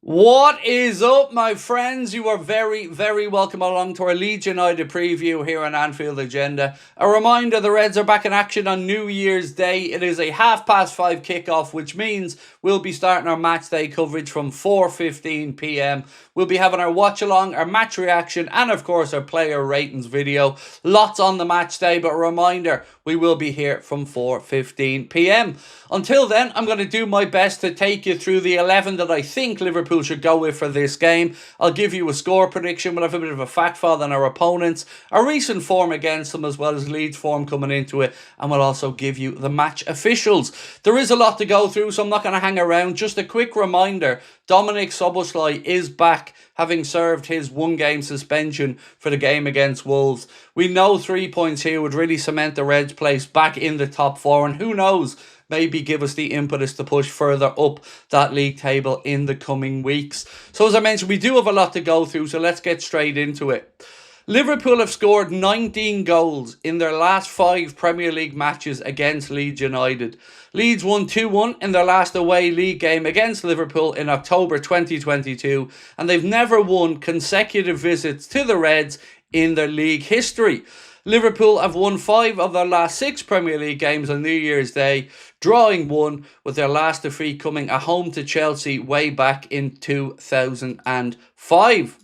What is up, my friends? You are very, very welcome along to our Leeds United preview here on Anfield Agenda. A reminder, the Reds are back in action on New Year's Day. It is a 5:30 kickoff, which means we'll be starting our match day coverage from 4:15 p.m. We'll be having our watch-along, our match reaction, and of course our player ratings video. Lots on the match day, but a reminder, we will be here from 4:15 p.m. Until then, I'm going to do my best to take you through the 11 that I think Liverpool should go with for this game. I'll give you a score prediction. We'll have a bit of a fact file on our opponents, our recent form against them, as well as Leeds form coming into it, and we'll also give you the match officials. There is a lot to go through, so I'm not going to hang around. Just a quick reminder, Dominic Szoboszlai is back, having served his one-game suspension for the game against Wolves. We know 3 points here would really cement the Reds' place back in the top four, and who knows, maybe give us the impetus to push further up that league table in the coming weeks. So as I mentioned, we do have a lot to go through, so let's get straight into it. Liverpool have scored 19 goals in their last 5 Premier League matches against Leeds United. Leeds won 2-1 in their last away league game against Liverpool in October 2022, and they've never won consecutive visits to the Reds in their league history. Liverpool have won 5 of their last 6 Premier League games on New Year's Day, drawing 1, with their last defeat coming at home to Chelsea way back in 2005.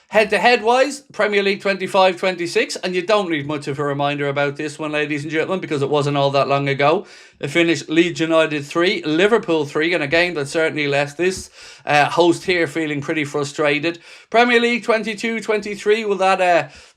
Head-to-head wise, Premier League 25-26, and you don't need much of a reminder about this one, ladies and gentlemen, because it wasn't all that long ago. It finished Leeds United 3, Liverpool 3, in a game that certainly left this host here feeling pretty frustrated. Premier League 22-23, well,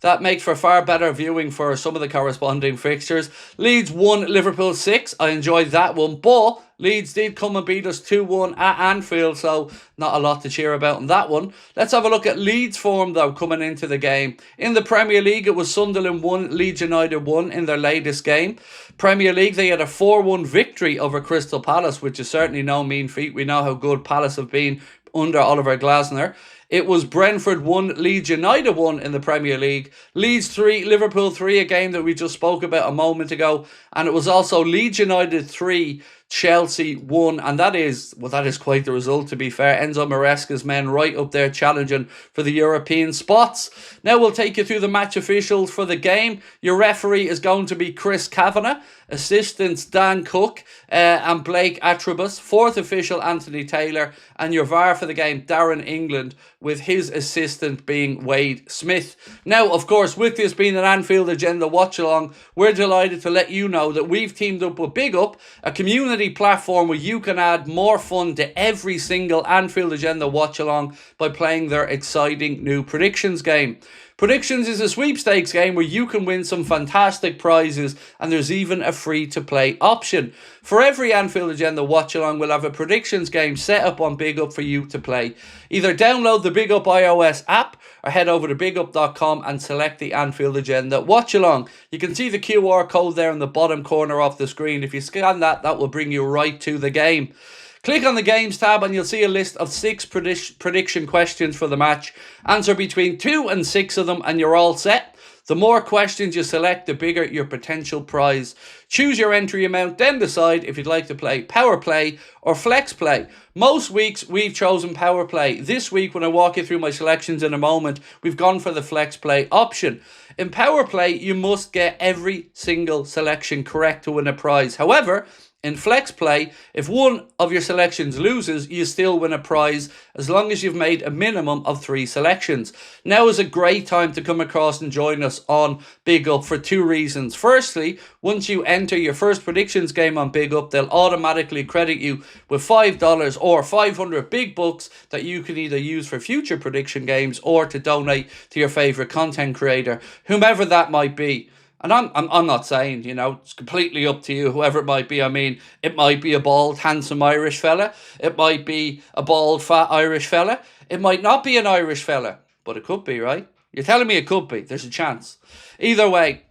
that makes for far better viewing for some of the corresponding fixtures. Leeds 1, Liverpool 6. I enjoyed that one, but Leeds did come and beat us 2-1 at Anfield, so not a lot to cheer about in that one. Let's have a look at Leeds' form, though, coming into the game. In the Premier League, it was Sunderland 1, Leeds United 1 in their latest game. Premier League, they had a 4-1 victory over Crystal Palace, which is certainly no mean feat. We know how good Palace have been under Oliver Glasner. It was Brentford 1, Leeds United 1 in the Premier League. Leeds 3, Liverpool 3, a game that we just spoke about a moment ago. And it was also Leeds United 3, Chelsea 1. And that is quite the result, to be fair. Enzo Maresca's men right up there challenging for the European spots. Now we'll take you through the match officials for the game. Your referee is going to be Chris Kavanagh. Assistants Dan Cook and Blake Atribus. Fourth official Anthony Taylor. And your VAR for the game, Darren England, with his assistant being Wade Smith. Now, of course, with this being an Anfield Agenda watch-along, we're delighted to let you know that we've teamed up with BigUp, a community platform where you can add more fun to every single Anfield Agenda watch-along by playing their exciting new predictions game. Predictions is a sweepstakes game where you can win some fantastic prizes, and there's even a free-to-play option. For every Anfield Agenda watch-along, we'll have a predictions game set up on BigUp for you to play. Either download the BigUp iOS app or head over to bigup.com and select the Anfield Agenda watch-along. You can see the QR code there in the bottom corner of the screen. If you scan that, that will bring you right to the game. Click on the Games tab and you'll see a list of 6 prediction questions for the match. Answer between 2 and 6 of them and you're all set. The more questions you select, the bigger your potential prize. Choose your entry amount, then decide if you'd like to play Power Play or Flex Play. Most weeks we've chosen Power Play. This week, when I walk you through my selections in a moment, we've gone for the Flex Play option. In Power Play, you must get every single selection correct to win a prize. However, in Flex Play, if one of your selections loses, you still win a prize as long as you've made a minimum of 3 selections. Now is a great time to come across and join us on BigUp for 2 reasons. Firstly, once you enter your first predictions game on BigUp, they'll automatically credit you with $5 or 500 big bucks that you can either use for future prediction games or to donate to your favourite content creator, whomever that might be. And I'm not saying, it's completely up to you, whoever it might be. I mean, it might be a bald, handsome Irish fella. It might be a bald, fat Irish fella. It might not be an Irish fella, but it could be, right? You're telling me it could be. There's a chance. Either way,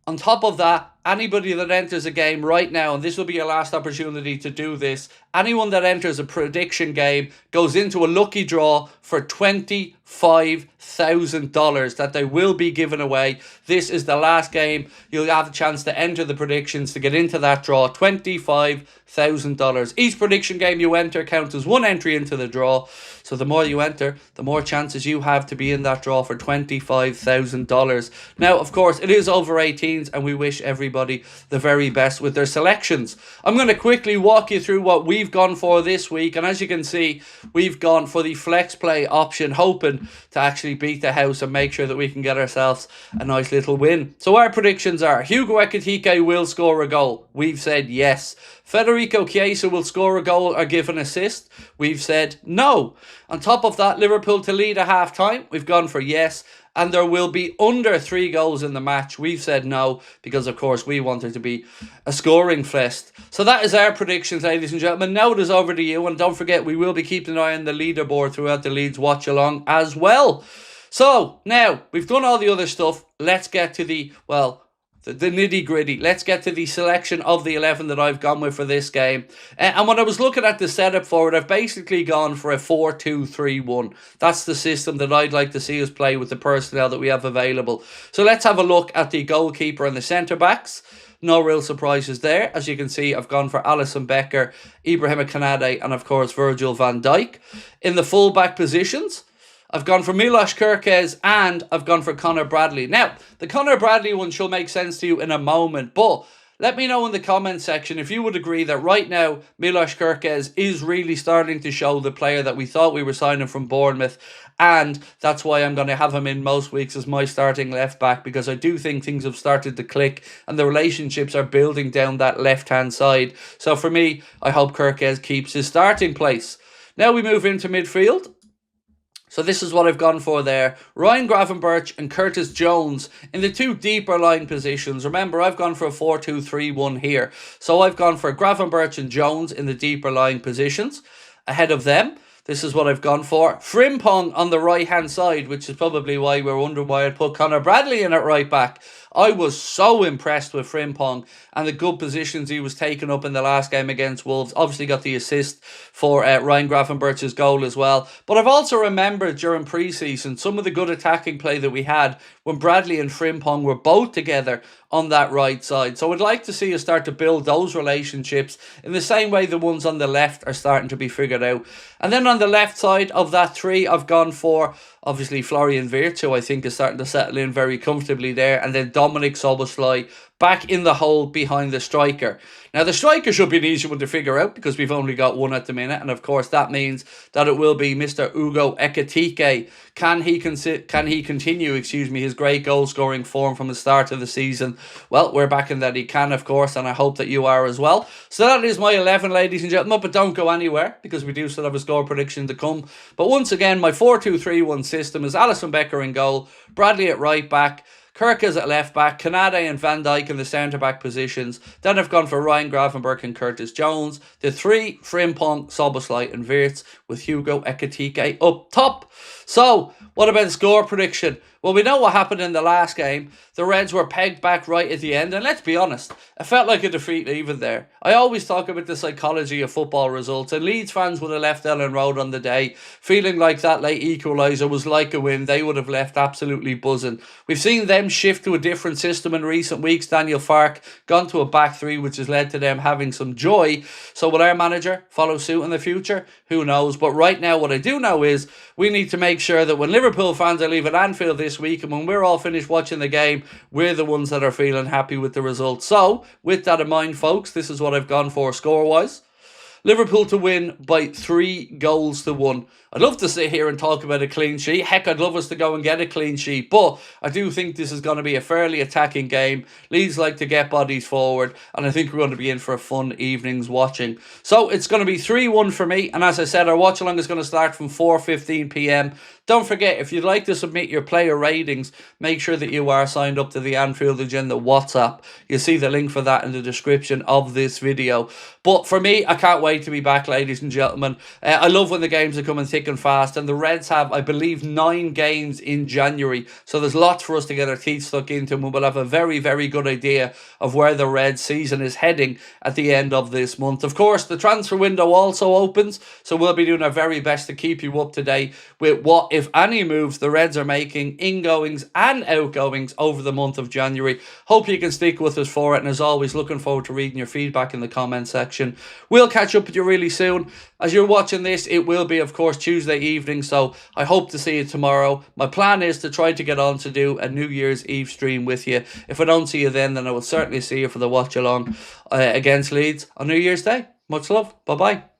on top of that, anybody that enters a game right now, and this will be your last opportunity to do this, anyone that enters a prediction game goes into a lucky draw for $25,000 that they will be giving away. This is the last game. You'll have a chance to enter the predictions to get into that draw. $25,000. Each prediction game you enter counts as one entry into the draw. So the more you enter, the more chances you have to be in that draw for $25,000. Now, of course, it is over 18s, and we wish everybody the very best with their selections. I'm going to quickly walk you through what we've gone for this week. And as you can see, we've gone for the flex play option, hoping to actually beat the house and make sure that we can get ourselves a nice little win. So our predictions are Hugo Ekitike will score a goal. We've said yes. Federico Chiesa will score a goal or give an assist. We've said no. On top of that, Liverpool to lead at half-time. We've gone for yes. And there will be under 3 goals in the match. We've said no because, of course, we want it to be a scoring fest. So that is our predictions, ladies and gentlemen. Now it is over to you. And don't forget, we will be keeping an eye on the leaderboard throughout the Leeds watch-along as well. So, now, we've done all the other stuff. Let's get to the nitty-gritty. Let's get to the selection of the 11 that I've gone with for this game. And when I was looking at the setup for it, I've basically gone for a 4-2-3-1. That's the system that I'd like to see us play with the personnel that we have available. So let's have a look at the goalkeeper and the centre-backs. No real surprises there. As you can see, I've gone for Alisson Becker, Ibrahima Konate, and of course Virgil van Dijk. In the full-back positions, I've gone for Milos Kerkez and I've gone for Connor Bradley. Now, the Connor Bradley one shall make sense to you in a moment, but let me know in the comment section if you would agree that right now Milos Kerkez is really starting to show the player that we thought we were signing from Bournemouth, and that's why I'm going to have him in most weeks as my starting left back, because I do think things have started to click and the relationships are building down that left-hand side. So for me, I hope Kerkez keeps his starting place. Now we move into midfield. So this is what I've gone for there. Ryan Gravenberch and Curtis Jones in the 2 deeper line positions. Remember, I've gone for a 4-2-3-1 here. So I've gone for Gravenberch and Jones in the deeper line positions. Ahead of them, this is what I've gone for. Frimpong on the right-hand side, which is probably why we're wondering why I put Connor Bradley in at right back. I was so impressed with Frimpong and the good positions he was taking up in the last game against Wolves. Obviously got the assist for Ryan Gravenberch's goal as well. But I've also remembered during pre-season some of the good attacking play that we had when Bradley and Frimpong were both together on that right side. So I'd like to see us start to build those relationships in the same way the ones on the left are starting to be figured out. And then on the left side of that 3, I've gone for obviously Florian Wirtz, who I think is starting to settle in very comfortably there. And then Dominic Szoboszlai back in the hole behind the striker. Now, the striker should be an easy one to figure out because we've only got one at the minute. And, of course, that means that it will be Mr. Hugo Ekitike. Can he continue, his great goal-scoring form from the start of the season? Well, we're backing that he can, of course, and I hope that you are as well. So that is my 11, ladies and gentlemen, but don't go anywhere because we do still have a score prediction to come. But once again, my 4-2-3-1 system is Alisson Becker in goal, Bradley at right back, Kerkez at left back, Konate and Van Dijk in the centre back positions. Then I've gone for Ryan Gravenberch and Curtis Jones. The 3, Frimpong, Szoboszlai and Wirtz with Hugo Ekitike up top. So, what about the score prediction? Well, we know what happened in the last game. The Reds were pegged back right at the end. And let's be honest, it felt like a defeat even there. I always talk about the psychology of football results. And Leeds fans would have left Ellen Road on the day feeling like that late equaliser was like a win. They would have left absolutely buzzing. We've seen them shift to a different system in recent weeks. Daniel Farke gone to a back 3, which has led to them having some joy. So will our manager follow suit in the future? Who knows? But right now, what I do know is we need to make sure that when Liverpool fans are leaving Anfield this week and when we're all finished watching the game, we're the ones that are feeling happy with the result. So, with that in mind, folks, this is what I've gone for score-wise. Liverpool to win by 3-1. I'd love to sit here and talk about a clean sheet. Heck, I'd love us to go and get a clean sheet. But I do think this is going to be a fairly attacking game. Leeds like to get bodies forward. And I think we're going to be in for a fun evening's watching. So it's going to be 3-1 for me. And as I said, our watch along is going to start from 4:15 p.m. Don't forget, if you'd like to submit your player ratings, make sure that you are signed up to the Anfield Agenda WhatsApp. You'll see the link for that in the description of this video. But for me, I can't wait wait to be back, ladies and gentlemen. I love when the games are coming thick and fast, and the Reds have, I believe, 9 games in January, so there's lots for us to get our teeth stuck into, and we'll have a very, very good idea of where the Reds season is heading at the end of this month. Of course, the transfer window also opens, so we'll be doing our very best to keep you up to date with what, if any, moves the Reds are making, ingoings and outgoings over the month of January. Hope you can stick with us for it, and as always, looking forward to reading your feedback in the comment section. We'll catch up with you really soon. As you're watching this, it will be, of course, Tuesday evening, so I hope to see you tomorrow. My plan is to try to get on to do a New Year's Eve stream with you. If I don't see you then I will certainly see you for the watch along against Leeds on New Year's Day. Much love. Bye-bye.